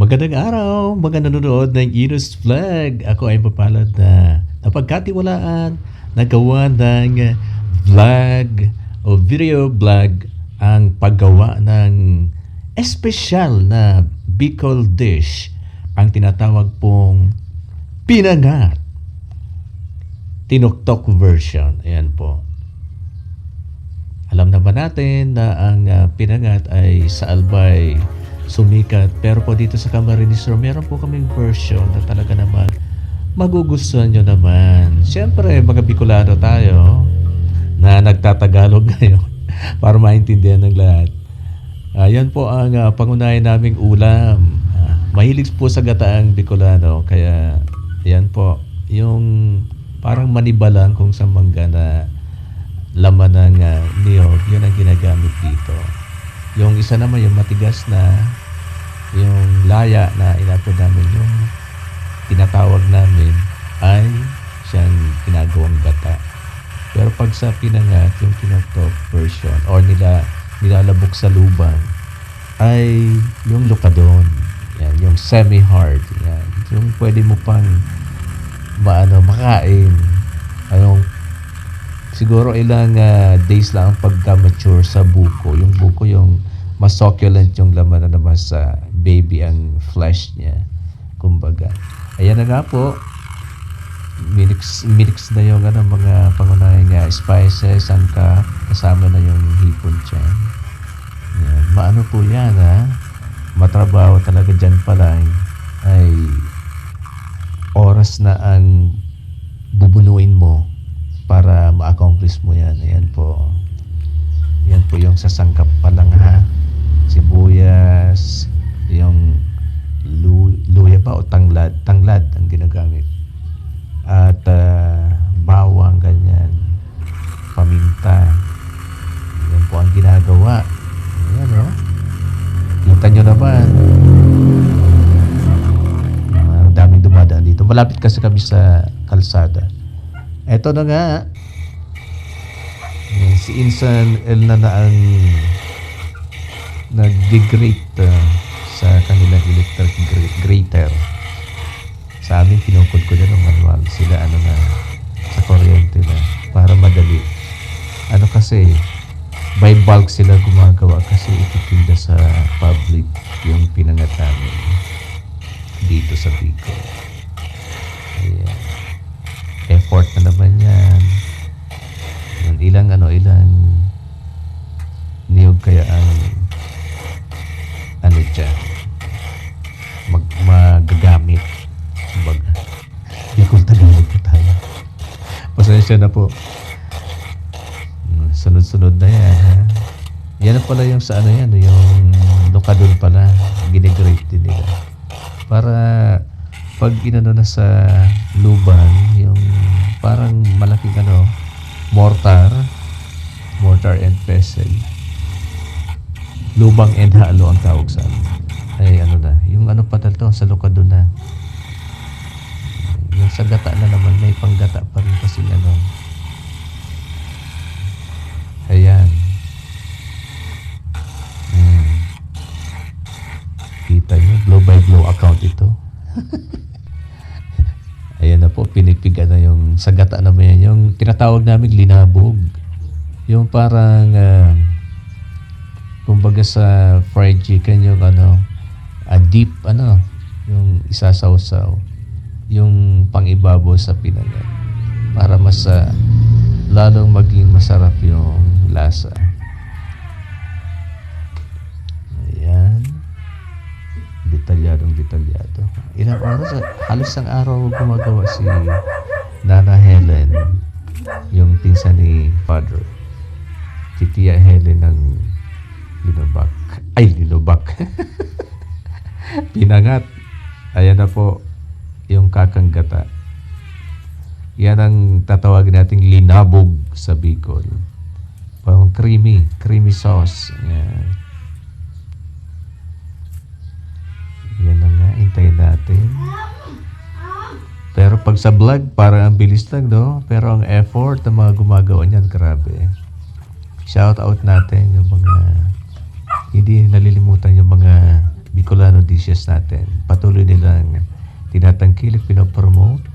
Magandang araw, mga nanonood ng Enos Vlog. Ako ay mapalad na napagkatiwalaan na gawa ng vlog o video vlog ang paggawa ng espesyal na Bicol dish, ang tinatawag pong pinangat, tinuktok version. Ayan po. Alam na ba natin na ang pinangat ay sa Albay sumikat, pero po dito sa Camarines Sur meron po kaming version na talaga naman magugustuhan nyo naman. Siyempre mga Bicolano tayo na nagtatagalog ngayon para maintindihan ng lahat. Yan po ang pangunahin naming ulam. Mahilig po sa gataang Bicolano, kaya yan po yung parang manibalang kung sa mangga na laman ng niyog, yun ang ginagamit dito. Yung isa naman, yung matigas na, yung laya na inapod namin, yung tinatawag namin, ay siyang ginagawang gata. Pero pag sa pinangat, yung tinoktok version, or nilalabok sa lubang, ay yung lukadon. Yan, yung semi-hard. Yan, yung pwede mo pang makain. Siguro ilang days lang ang pagka-mature sa buko. Yung buko yung mas succulent yung laman na naman sa baby ang flesh niya. Kumbaga. Ayan na nga po. Minix na yung mga pangunahing spices, sangkap. Kasama na yung hipon dyan. Ayan. Maano po yan matrabaho talaga dyan pala ay oras na ang bubunuin mo para ma-accomplish mo yan. Ayan po. Yan po yung sasangkap pa lang sibuyas, yung luya ba o tanglad? Tanglad ang ginagamit. At bawang, ganyan. Paminta. Yan po ang ginagawa. Ayan Kita nyo naman. Ang daming dumadaan dito. Malapit kasi kami sa kalsada. Eto na nga. Si Insan Elna na ang nag-grate sa kanilang electric grater. Sa amin, kinukod ko na ng manual. Sila na sa kuryente na para madali. Kasi by bulk sila gumagawa kasi ititinda sa public yung pinangat namin dito sa Bicol. Ayan. Effort na naman yan. Ilang niyog kaya ang dyan magagamit. Kumbaga, Bicol Tagalog po tayo. Pasensya na po. Sunod-sunod na yan Yan na pala yung sa yan, yung lokadon pala, ginigrate din nila para pag na sa lubang, yung parang malaking mortar and pestle, lubang and halo ang tawag sa ay yung patal to sa lokadon na yung sa gata na naman, may panggata pa rin kasi ayan. Kita nyo, blow by blow account ito. Ayan na po, pinipiga na yung sagata naman yan. Yung tinatawag namin linabog. Yung parang, kumbaga sa fried chicken, yung deep, yung isasawsaw. Yung pang-ibabaw sa pinangat. Para mas, lalong maging masarap yung lasa. Ayan. Detalyado. Ilang oras, halos ang araw gumagawa si Nana Helen, yung pinsan ni Father. Titiya Helen ng Linobak. Pinangat. Ayan na po yung kakanggata. Yan ang tatawagin nating linabog sa Bicol. Parang creamy sauce. Yan na nga, hintayin natin. Pero pag sa vlog, parang ang bilis lang, no? Pero ang effort ng mga gumagawa niyan, grabe. Shout out natin yung mga hindi nalilimutan yung mga Bicolano dishes natin. Patuloy nilang tinatangkilik, pinopromote.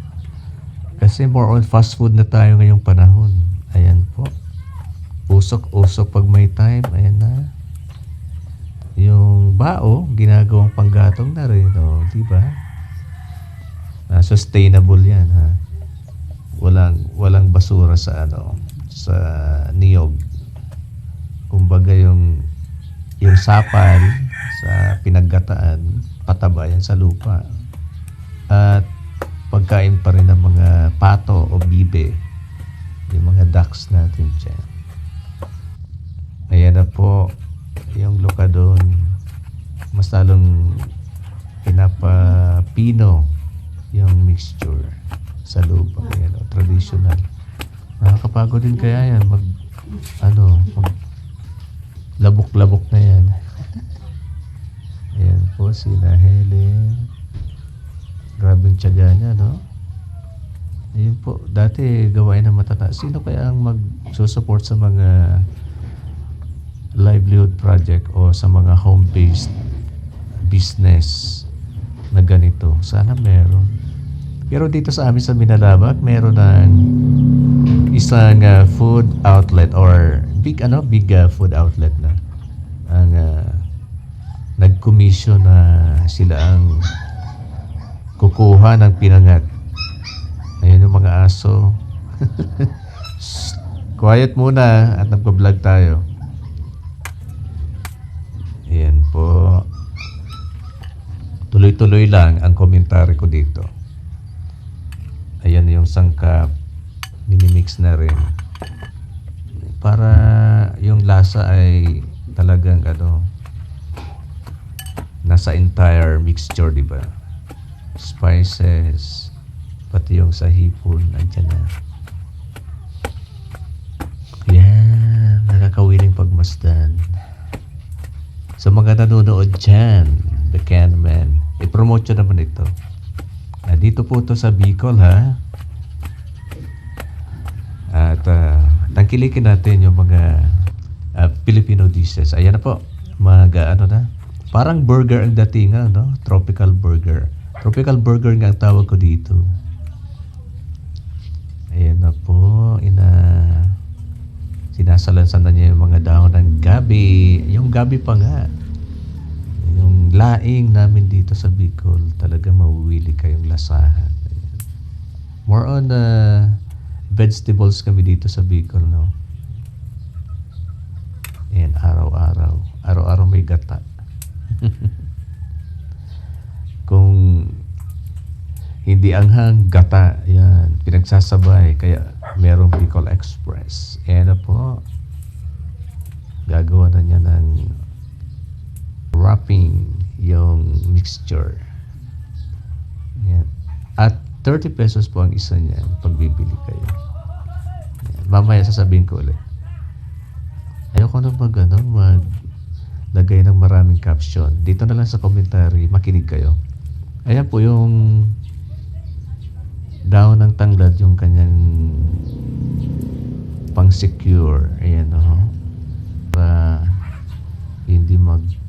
Kasi more on fast food na tayo ngayong panahon. Ayan po. Usok-usok pag may time. Ayan na. Yung bao, ginagawang panggatong na rin. O, di ba? Sustainable yan, ha? Walang basura sa sa niyog. Kumbaga yung sapal sa pinaggataan, pataba yan sa lupa. At pagkain pa rin ng mga pato o bibe, yung mga ducks natin dyan. Ayan na po yung lokadon. Mas lalong pinapapino yung mixture sa lupa. Ayan, traditional. Nakakapagod din kaya yan mag labok-labok na yan. Ayan po si Helen. Grabing tiyaga niya, no? Ayun po, dati gawain ng matata. Sino kaya ang magsusupport sa mga livelihood project o sa mga home-based business na ganito? Sana meron. Pero dito sa amin sa Minalabak, meron ng isang food outlet or big food outlet na ang nag-commission na sila ang kukuha ng pinangat. Ayan yung mga aso. Quiet muna at nagpa-vlog tayo. Ayan po. Tuloy-tuloy lang ang komentary ko dito. Ayan yung sangkap. Minimix na rin. Para yung lasa ay talagang nasa entire mixture, di ba? Spices, pati yung sa hipon, andyan na. Yan, nakakawiling pagmasdan. Sa mga nanonood dyan, the Canman, i-promote nyo naman ito. Dito po to sa Bicol, ha? At tangkilikin natin yung mga Filipino dishes. Ayan na po, parang burger ang datingan, no? Tropical burger. Tropical burger nga ang tawag ko dito. Ayan na po, sinasalansan na niya yung mga dahon ng gabi. Yung gabi pa nga. Yung laing namin dito sa Bicol, talaga mawili kayong lasahan. Ayan. More on vegetables kami dito sa Bicol, no? Ayan, araw-araw. Araw-araw may gata. Kung hindi anghang, gata, yan, pinagsasabay, kaya merong Bicol Express. Ayan na po, gagawa na niya ng wrapping yung mixture. Yan. At 30 pesos po ang isa niyan pag bibili kayo. Yan. Mamaya sasabihin ko ulit. Ayoko na maglagay ng maraming caption. Dito na lang sa commentary, makinig kayo. Ayan po yung dahon ng tanglad, yung kanyang pang-secure. Ayan, para hindi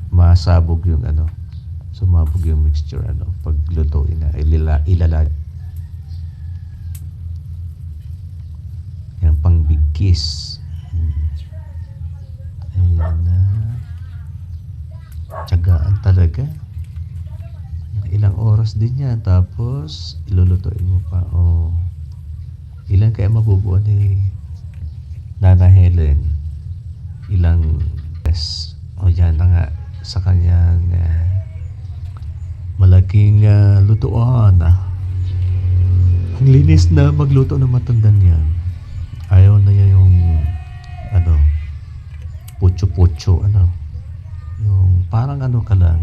masabog yung sumabog yung mixture, pag lutuin na, ilalag. Yan, pang-bigkis. Ayan na. Tiyagaan talaga. Ilang oras din yan, tapos ilulutuin mo pa. Ilan kaya mabubuo ni Nana Helen? Ilang yan na nga sa kanyang malaking lutuan. Ang linis na magluto ng matandang yan. Ayaw na niya yung putyo-putyo, yung parang ka lang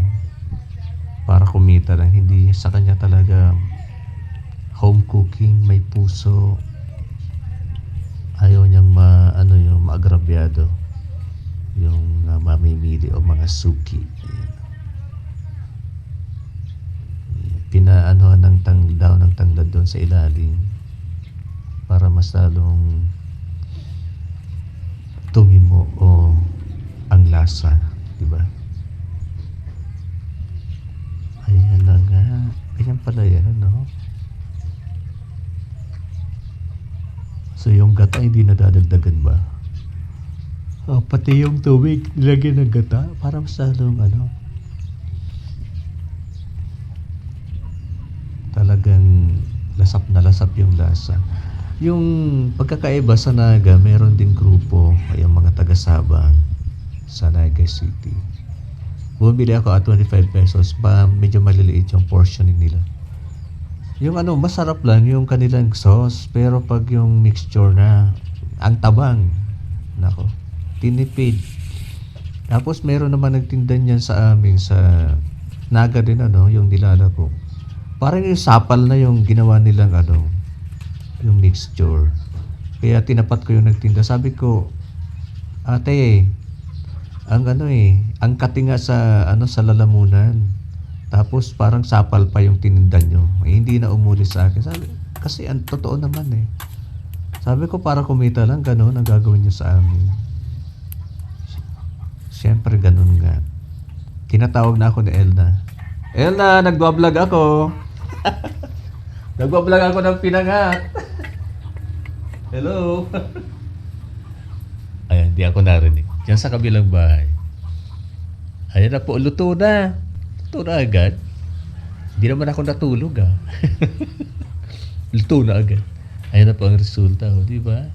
para kumita lang. Hindi sa kanya talaga home cooking, may puso. Ayaw niyang yung maagrabyado, yung mamimili o mga suki. Pinaanohan ng daw ng tanglad doon sa ilalim para mas lalong tumimo o ang lasa, di ba? nga. Ganyan pala yan, no? So yung gata hindi nadadagdagan ba? Oh, pati yung tubig nilagyan ng gata para mas lalong ano. Talagang lasap yung lasa. Yung pagkakaiba sa Naga, meron ding grupo, ay ang mga taga-Sabang sa Naga City. Bumili ako at 25 pesos, pa medyo maliliit yung portioning nila. Yung ano, masarap lang yung kanilang sauce, pero pag yung mixture na, ang tabang, nako, tinipid. Tapos meron naman nagtinda niyan sa amin sa Naga din ano, yung nilalako. Parang yung sapal na yung ginawa nilang ano, yung mixture. Kaya tinapat ko yung nagtinda. Sabi ko, ate, ang ano ang katinga sa ano sa lalamunan. Tapos parang sapal pa yung tininda nyo. Hindi na umuli sa akin. Sabi, kasi ang totoo naman Sabi ko para kumita lang, gano'n ang gagawin nyo sa amin. Siyempre gano'n nga. Tinatawag na ako ni Elna. Elna, nagbablog ako. Nagbablog ako ng pinangat. Hello. Ayan, di ako narinig. Diyan sa kabilang bahay. Ayan na po, luto na. Luto na agad. Hindi naman ako natulog Luto na agad. Ayan na po ang resulta, di ba?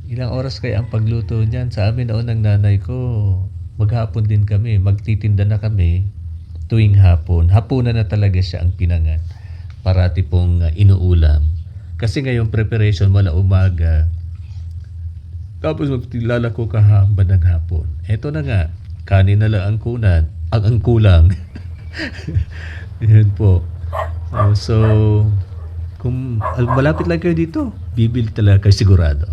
Ilang oras kaya ang pagluto niyan? Sa amin noon ng nanay ko, maghapon din kami. Magtitinda na kami tuwing hapon. Hapunan na talaga siya ang pinangat. Parati pong inuulam. Kasi ngayon preparation mula umaga. Tapos magtilalako kahamba ng hapon. Eto na nga, kanin na lang ang kunan. Ang kulang. Yan po. So, kung malapit lang kayo dito, bibili talaga kayo sigurado.